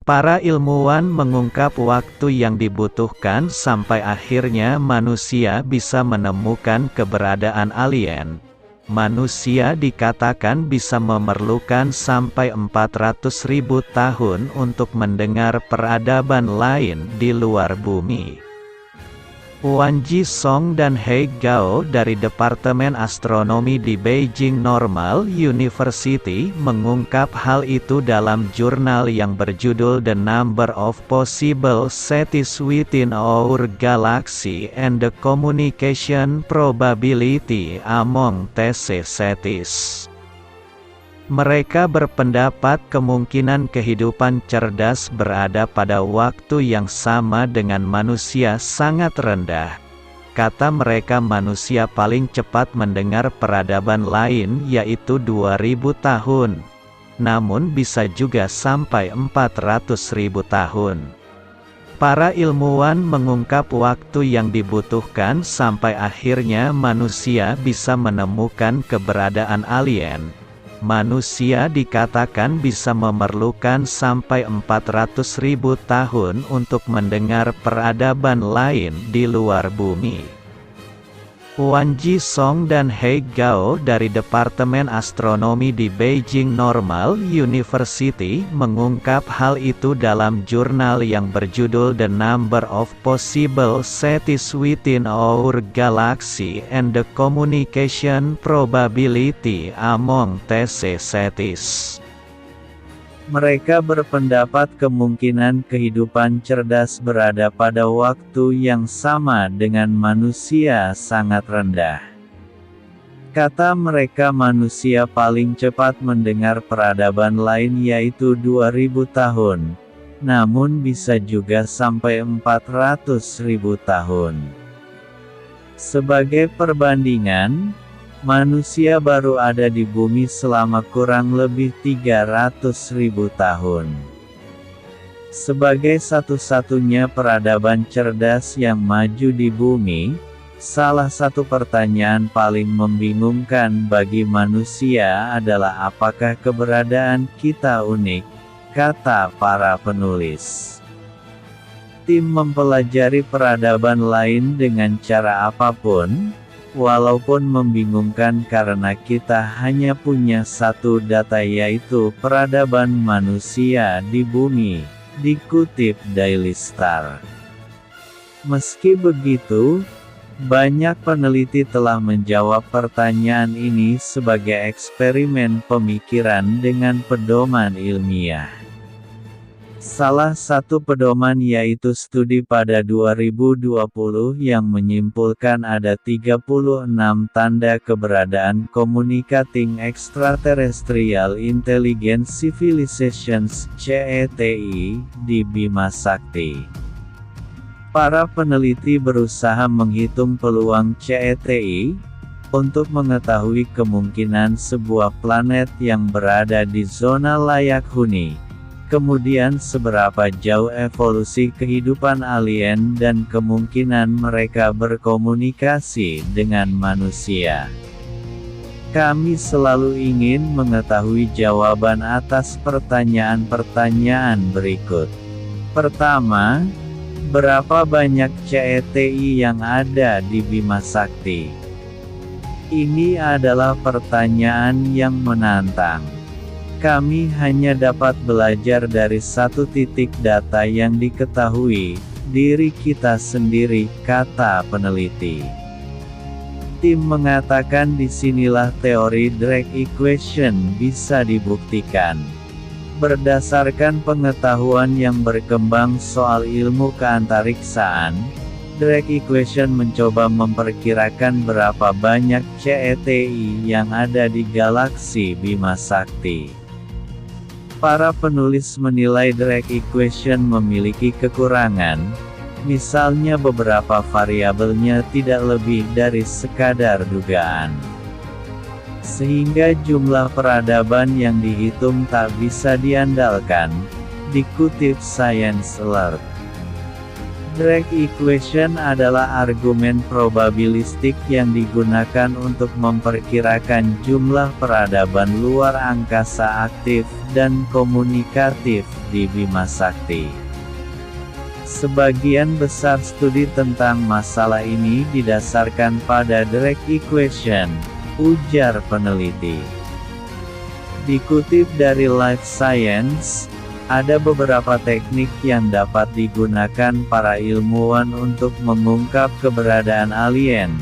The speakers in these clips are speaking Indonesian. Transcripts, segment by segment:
Para ilmuwan mengungkap waktu yang dibutuhkan sampai akhirnya manusia bisa menemukan keberadaan alien. Manusia dikatakan bisa memerlukan sampai 400.000 tahun untuk mendengar peradaban lain di luar bumi. Wan Jisong dan He Gao dari Departemen Astronomi di Beijing Normal University mengungkap hal itu dalam jurnal yang berjudul The Number of Possible Cities Within Our Galaxy and the Communication Probability Among TC Cities. Mereka berpendapat kemungkinan kehidupan cerdas berada pada waktu yang sama dengan manusia sangat rendah. Kata mereka manusia paling cepat mendengar peradaban lain yaitu 2000 tahun. Namun bisa juga sampai 400.000 tahun. Para ilmuwan mengungkap waktu yang dibutuhkan sampai akhirnya manusia bisa menemukan keberadaan alien. Manusia dikatakan bisa memerlukan sampai 400.000 tahun untuk mendengar peradaban lain di luar bumi. Wan Jisong dan He Gao dari Departemen Astronomi di Beijing Normal University mengungkap hal itu dalam jurnal yang berjudul The Number of Possible Cities Within Our Galaxy and the Communication Probability Among TC Cities. Mereka berpendapat kemungkinan kehidupan cerdas berada pada waktu yang sama dengan manusia sangat rendah. Kata mereka manusia paling cepat mendengar peradaban lain yaitu 2000 tahun, namun bisa juga sampai 400.000 tahun. Sebagai perbandingan, manusia baru ada di bumi selama kurang lebih 300.000 tahun. Sebagai satu-satunya peradaban cerdas yang maju di bumi, salah satu pertanyaan paling membingungkan bagi manusia adalah apakah keberadaan kita unik, kata para penulis. Tim mempelajari peradaban lain dengan cara apapun, walaupun membingungkan karena kita hanya punya satu data yaitu peradaban manusia di bumi, dikutip Daily Star. Meski begitu, banyak peneliti telah menjawab pertanyaan ini sebagai eksperimen pemikiran dengan pedoman ilmiah. Salah satu pedoman yaitu studi pada 2020 yang menyimpulkan ada 36 tanda keberadaan Communicating Extraterrestrial Intelligent Civilizations (CETI) di Bima Sakti. Para peneliti berusaha menghitung peluang CETI untuk mengetahui kemungkinan sebuah planet yang berada di zona layak huni. Kemudian seberapa jauh evolusi kehidupan alien dan kemungkinan mereka berkomunikasi dengan manusia. Kami selalu ingin mengetahui jawaban atas pertanyaan-pertanyaan berikut. Pertama, berapa banyak CETI yang ada di Bima Sakti? Ini adalah pertanyaan yang menantang. Kami hanya dapat belajar dari satu titik data yang diketahui, diri kita sendiri, kata peneliti. Tim mengatakan disinilah teori Drake Equation bisa dibuktikan. Berdasarkan pengetahuan yang berkembang soal ilmu keantariksaan, Drake Equation mencoba memperkirakan berapa banyak CETI yang ada di galaksi Bima Sakti. Para penulis menilai Drake Equation memiliki kekurangan, misalnya beberapa variabelnya tidak lebih dari sekadar dugaan. Sehingga jumlah peradaban yang dihitung tak bisa diandalkan, dikutip Science Alert. Drake equation adalah argumen probabilistik yang digunakan untuk memperkirakan jumlah peradaban luar angkasa aktif dan komunikatif di Bima Sakti. Sebagian besar studi tentang masalah ini didasarkan pada Drake equation, ujar peneliti. Dikutip dari Life Science, ada beberapa teknik yang dapat digunakan para ilmuwan untuk mengungkap keberadaan alien.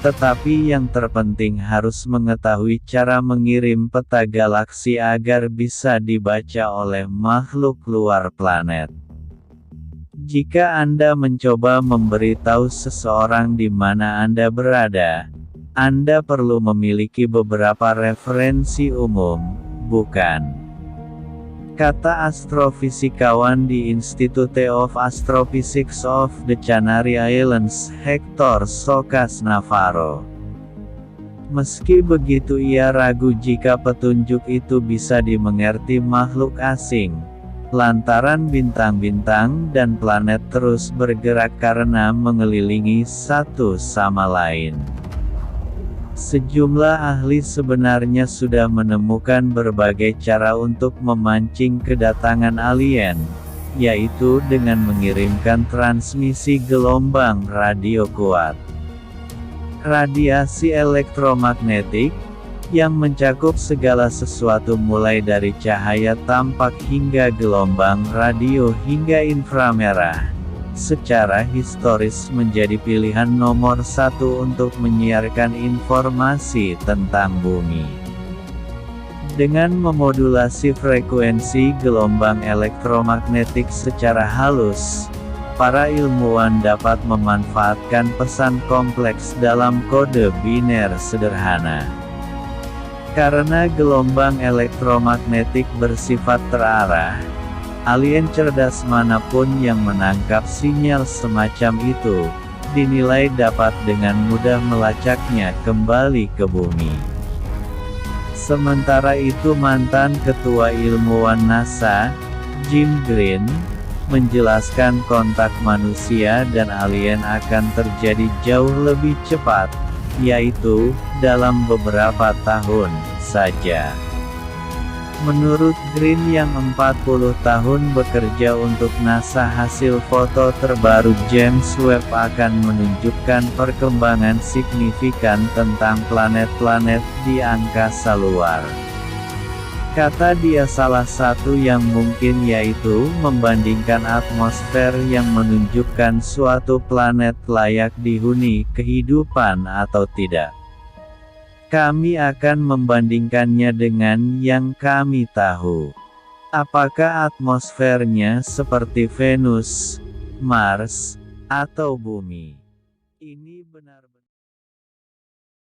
Tetapi yang terpenting harus mengetahui cara mengirim peta galaksi agar bisa dibaca oleh makhluk luar planet. Jika Anda mencoba memberitahu seseorang di mana Anda berada, Anda perlu memiliki beberapa referensi umum, bukan? Kata astrofisikawan di Institute of Astrophysics of the Canary Islands, Hector Socas Navarro. Meski begitu, ia ragu jika petunjuk itu bisa dimengerti makhluk asing, lantaran bintang-bintang dan planet terus bergerak karena mengelilingi satu sama lain. Sejumlah ahli sebenarnya sudah menemukan berbagai cara untuk memancing kedatangan alien, yaitu dengan mengirimkan transmisi gelombang radio kuat. Radiasi elektromagnetik, yang mencakup segala sesuatu mulai dari cahaya tampak hingga gelombang radio hingga inframerah, secara historis menjadi pilihan nomor satu untuk menyiarkan informasi tentang bumi. Dengan memodulasi frekuensi gelombang elektromagnetik secara halus, para ilmuwan dapat memanfaatkan pesan kompleks dalam kode biner sederhana. Karena gelombang elektromagnetik bersifat terarah, alien cerdas manapun yang menangkap sinyal semacam itu, dinilai dapat dengan mudah melacaknya kembali ke bumi. Sementara itu, mantan ketua ilmuwan NASA, Jim Green, menjelaskan kontak manusia dan alien akan terjadi jauh lebih cepat, yaitu dalam beberapa tahun saja. Menurut Green yang 40 tahun bekerja untuk NASA, hasil foto terbaru James Webb akan menunjukkan perkembangan signifikan tentang planet-planet di angkasa luar. Kata dia, salah satu yang mungkin yaitu membandingkan atmosfer yang menunjukkan suatu planet layak dihuni kehidupan atau tidak. Kami akan membandingkannya dengan yang kami tahu. Apakah atmosfernya seperti Venus, Mars, atau Bumi? Ini benar-benar